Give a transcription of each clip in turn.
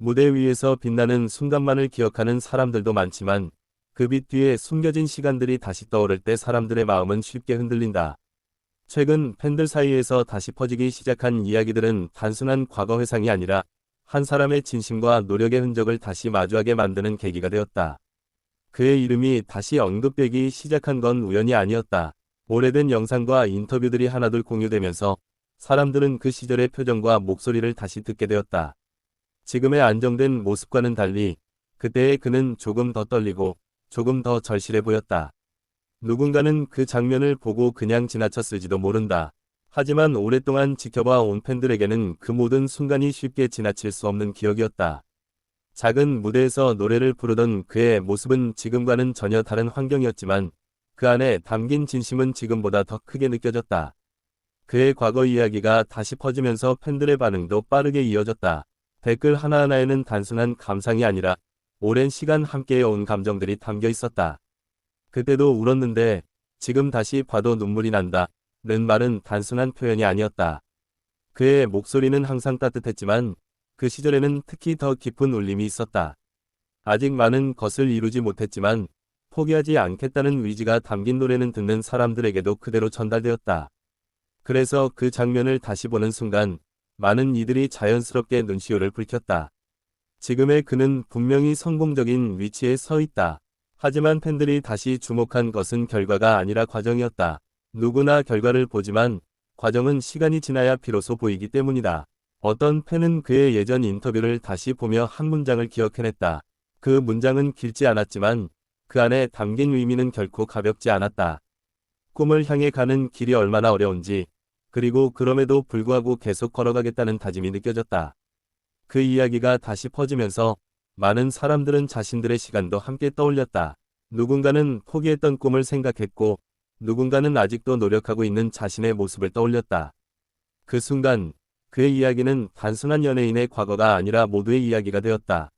무대 위에서 빛나는 순간만을 기억하는 사람들도 많지만 그 빛 뒤에 숨겨진 시간들이 다시 떠오를 때 사람들의 마음은 쉽게 흔들린다. 최근 팬들 사이에서 다시 퍼지기 시작한 이야기들은 단순한 과거 회상이 아니라 한 사람의 진심과 노력의 흔적을 다시 마주하게 만드는 계기가 되었다. 그의 이름이 다시 언급되기 시작한 건 우연이 아니었다. 오래된 영상과 인터뷰들이 하나둘 공유되면서 사람들은 그 시절의 표정과 목소리를 다시 듣게 되었다. 지금의 안정된 모습과는 달리 그때의 그는 조금 더 떨리고 조금 더 절실해 보였다. 누군가는 그 장면을 보고 그냥 지나쳤을지도 모른다. 하지만 오랫동안 지켜봐 온 팬들에게는 그 모든 순간이 쉽게 지나칠 수 없는 기억이었다. 작은 무대에서 노래를 부르던 그의 모습은 지금과는 전혀 다른 환경이었지만 그 안에 담긴 진심은 지금보다 더 크게 느껴졌다. 그의 과거 이야기가 다시 퍼지면서 팬들의 반응도 빠르게 이어졌다. 댓글 하나하나에는 단순한 감상이 아니라 오랜 시간 함께해온 감정들이 담겨 있었다. 그때도 울었는데 지금 다시 봐도 눈물이 난다. 는 말은 단순한 표현이 아니었다. 그의 목소리는 항상 따뜻했지만 그 시절에는 특히 더 깊은 울림이 있었다. 아직 많은 것을 이루지 못했지만 포기하지 않겠다는 의지가 담긴 노래는 듣는 사람들에게도 그대로 전달되었다. 그래서 그 장면을 다시 보는 순간 많은 이들이 자연스럽게 눈시울을 붉혔다. 지금의 그는 분명히 성공적인 위치에 서 있다. 하지만 팬들이 다시 주목한 것은 결과가 아니라 과정이었다. 누구나 결과를 보지만 과정은 시간이 지나야 비로소 보이기 때문이다. 어떤 팬은 그의 예전 인터뷰를 다시 보며 한 문장을 기억해냈다. 그 문장은 길지 않았지만 그 안에 담긴 의미는 결코 가볍지 않았다. 꿈을 향해 가는 길이 얼마나 어려운지, 그리고 그럼에도 불구하고 계속 걸어가겠다는 다짐이 느껴졌다. 그 이야기가 다시 퍼지면서 많은 사람들은 자신들의 시간도 함께 떠올렸다. 누군가는 포기했던 꿈을 생각했고, 누군가는 아직도 노력하고 있는 자신의 모습을 떠올렸다. 그 순간 그의 이야기는 단순한 연예인의 과거가 아니라 모두의 이야기가 되었다.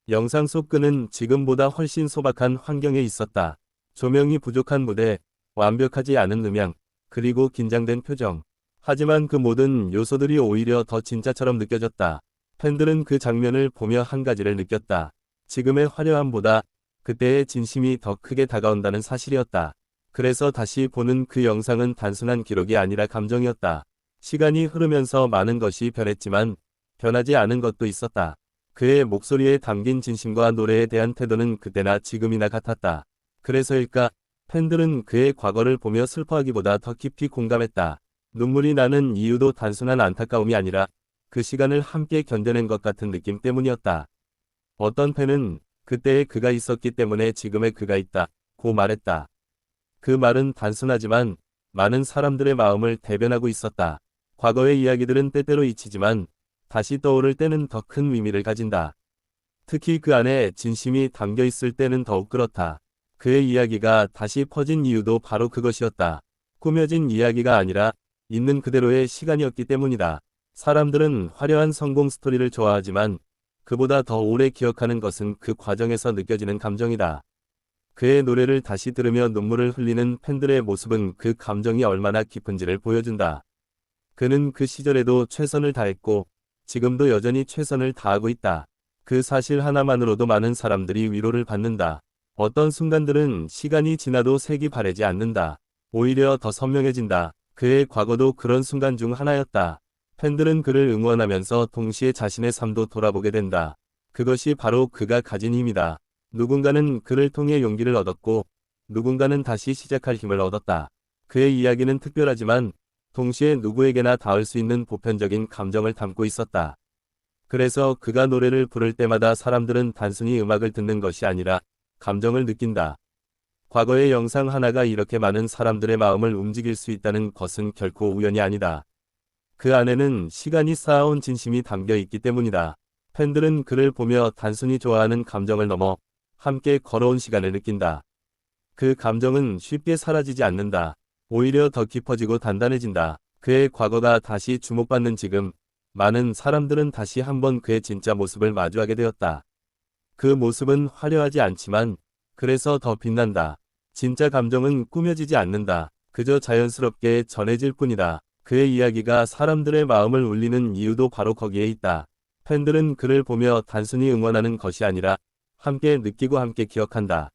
영상 속 그는 지금보다 훨씬 소박한 환경에 있었다. 조명이 부족한 무대, 완벽하지 않은 음향, 그리고 긴장된 표정. 하지만 그 모든 요소들이 오히려 더 진짜처럼 느껴졌다. 팬들은 그 장면을 보며 한 가지를 느꼈다. 지금의 화려함보다 그때의 진심이 더 크게 다가온다는 사실이었다. 그래서 다시 보는 그 영상은 단순한 기록이 아니라 감정이었다. 시간이 흐르면서 많은 것이 변했지만 변하지 않은 것도 있었다. 그의 목소리에 담긴 진심과 노래에 대한 태도는 그때나 지금이나 같았다. 그래서일까? 팬들은 그의 과거를 보며 슬퍼하기보다 더 깊이 공감했다. 눈물이 나는 이유도 단순한 안타까움이 아니라 그 시간을 함께 견뎌낸 것 같은 느낌 때문이었다. 어떤 팬은 그때의 그가 있었기 때문에 지금의 그가 있다고 말했다. 그 말은 단순하지만 많은 사람들의 마음을 대변하고 있었다. 과거의 이야기들은 때때로 잊히지만 다시 떠오를 때는 더 큰 의미를 가진다. 특히 그 안에 진심이 담겨 있을 때는 더욱 그렇다. 그의 이야기가 다시 퍼진 이유도 바로 그것이었다. 꾸며진 이야기가 아니라 있는 그대로의 시간이었기 때문이다. 사람들은 화려한 성공 스토리를 좋아하지만 그보다 더 오래 기억하는 것은 그 과정에서 느껴지는 감정이다. 그의 노래를 다시 들으며 눈물을 흘리는 팬들의 모습은 그 감정이 얼마나 깊은지를 보여준다. 그는 그 시절에도 최선을 다했고 지금도 여전히 최선을 다하고 있다. 그 사실 하나만으로도 많은 사람들이 위로를 받는다. 어떤 순간들은 시간이 지나도 색이 바래지 않는다. 오히려 더 선명해진다. 그의 과거도 그런 순간 중 하나였다. 팬들은 그를 응원하면서 동시에 자신의 삶도 돌아보게 된다. 그것이 바로 그가 가진 힘이다. 누군가는 그를 통해 용기를 얻었고 누군가는 다시 시작할 힘을 얻었다. 그의 이야기는 특별하지만 동시에 누구에게나 닿을 수 있는 보편적인 감정을 담고 있었다. 그래서 그가 노래를 부를 때마다 사람들은 단순히 음악을 듣는 것이 아니라 감정을 느낀다. 과거의 영상 하나가 이렇게 많은 사람들의 마음을 움직일 수 있다는 것은 결코 우연이 아니다. 그 안에는 시간이 쌓아온 진심이 담겨 있기 때문이다. 팬들은 그를 보며 단순히 좋아하는 감정을 넘어 함께 걸어온 시간을 느낀다. 그 감정은 쉽게 사라지지 않는다. 오히려 더 깊어지고 단단해진다. 그의 과거가 다시 주목받는 지금, 많은 사람들은 다시 한번 그의 진짜 모습을 마주하게 되었다. 그 모습은 화려하지 않지만 그래서 더 빛난다. 진짜 감정은 꾸며지지 않는다. 그저 자연스럽게 전해질 뿐이다. 그의 이야기가 사람들의 마음을 울리는 이유도 바로 거기에 있다. 팬들은 그를 보며 단순히 응원하는 것이 아니라 함께 느끼고 함께 기억한다.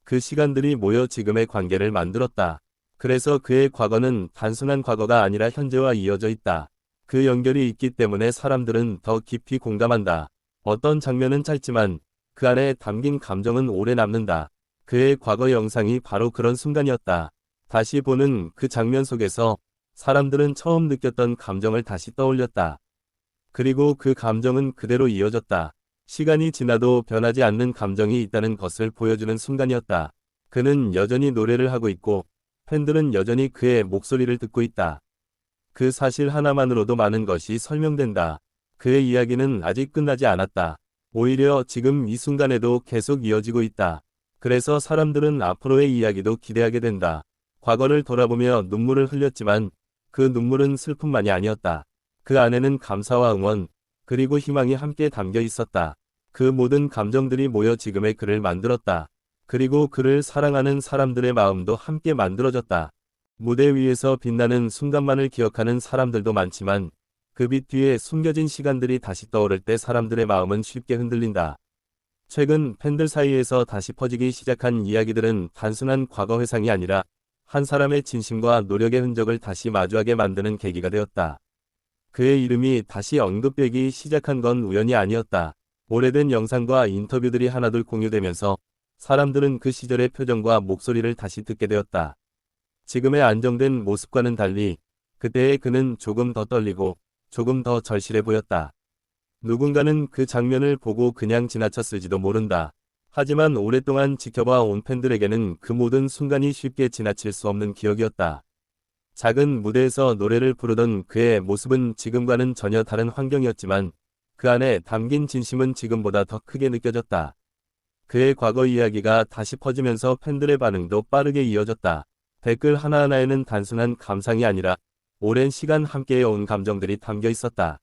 그 시간들이 모여 지금의 관계를 만들었다. 그래서 그의 과거는 단순한 과거가 아니라 현재와 이어져 있다. 그 연결이 있기 때문에 사람들은 더 깊이 공감한다. 어떤 장면은 짧지만 그 안에 담긴 감정은 오래 남는다. 그의 과거 영상이 바로 그런 순간이었다. 다시 보는 그 장면 속에서 사람들은 처음 느꼈던 감정을 다시 떠올렸다. 그리고 그 감정은 그대로 이어졌다. 시간이 지나도 변하지 않는 감정이 있다는 것을 보여주는 순간이었다. 그는 여전히 노래를 하고 있고 팬들은 여전히 그의 목소리를 듣고 있다. 그 사실 하나만으로도 많은 것이 설명된다. 그의 이야기는 아직 끝나지 않았다. 오히려 지금 이 순간에도 계속 이어지고 있다. 그래서 사람들은 앞으로의 이야기도 기대하게 된다. 과거를 돌아보며 눈물을 흘렸지만 그 눈물은 슬픔만이 아니었다. 그 안에는 감사와 응원, 그리고 희망이 함께 담겨 있었다. 그 모든 감정들이 모여 지금의 그를 만들었다. 그리고 그를 사랑하는 사람들의 마음도 함께 만들어졌다. 무대 위에서 빛나는 순간만을 기억하는 사람들도 많지만 그 빛 뒤에 숨겨진 시간들이 다시 떠오를 때 사람들의 마음은 쉽게 흔들린다. 최근 팬들 사이에서 다시 퍼지기 시작한 이야기들은 단순한 과거 회상이 아니라 한 사람의 진심과 노력의 흔적을 다시 마주하게 만드는 계기가 되었다. 그의 이름이 다시 언급되기 시작한 건 우연이 아니었다. 오래된 영상과 인터뷰들이 하나둘 공유되면서 사람들은 그 시절의 표정과 목소리를 다시 듣게 되었다. 지금의 안정된 모습과는 달리 그때의 그는 조금 더 떨리고 조금 더 절실해 보였다. 누군가는 그 장면을 보고 그냥 지나쳤을지도 모른다. 하지만 오랫동안 지켜봐 온 팬들에게는 그 모든 순간이 쉽게 지나칠 수 없는 기억이었다. 작은 무대에서 노래를 부르던 그의 모습은 지금과는 전혀 다른 환경이었지만 그 안에 담긴 진심은 지금보다 더 크게 느껴졌다. 그의 과거 이야기가 다시 퍼지면서 팬들의 반응도 빠르게 이어졌다. 댓글 하나하나에는 단순한 감상이 아니라 오랜 시간 함께해온 감정들이 담겨 있었다.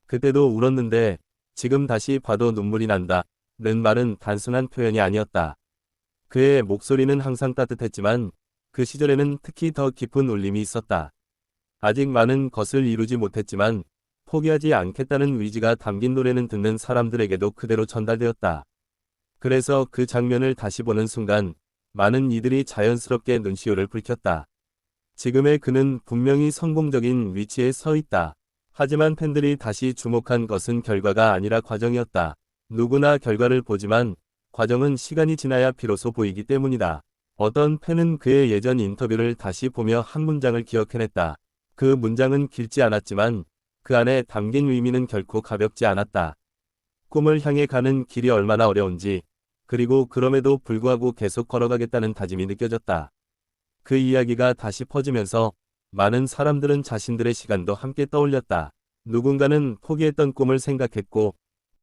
그때도 울었는데 지금 다시 봐도 눈물이 난다. 는 말은 단순한 표현이 아니었다. 그의 목소리는 항상 따뜻했지만 그 시절에는 특히 더 깊은 울림이 있었다. 아직 많은 것을 이루지 못했지만 포기하지 않겠다는 의지가 담긴 노래는 듣는 사람들에게도 그대로 전달되었다. 그래서 그 장면을 다시 보는 순간 많은 이들이 자연스럽게 눈시울을 붉혔다. 지금의 그는 분명히 성공적인 위치에 서 있다. 하지만 팬들이 다시 주목한 것은 결과가 아니라 과정이었다. 누구나 결과를 보지만 과정은 시간이 지나야 비로소 보이기 때문이다. 어떤 팬은 그의 예전 인터뷰를 다시 보며 한 문장을 기억해냈다. 그 문장은 길지 않았지만 그 안에 담긴 의미는 결코 가볍지 않았다. 꿈을 향해 가는 길이 얼마나 어려운지, 그리고 그럼에도 불구하고 계속 걸어가겠다는 다짐이 느껴졌다. 그 이야기가 다시 퍼지면서 많은 사람들은 자신들의 시간도 함께 떠올렸다. 누군가는 포기했던 꿈을 생각했고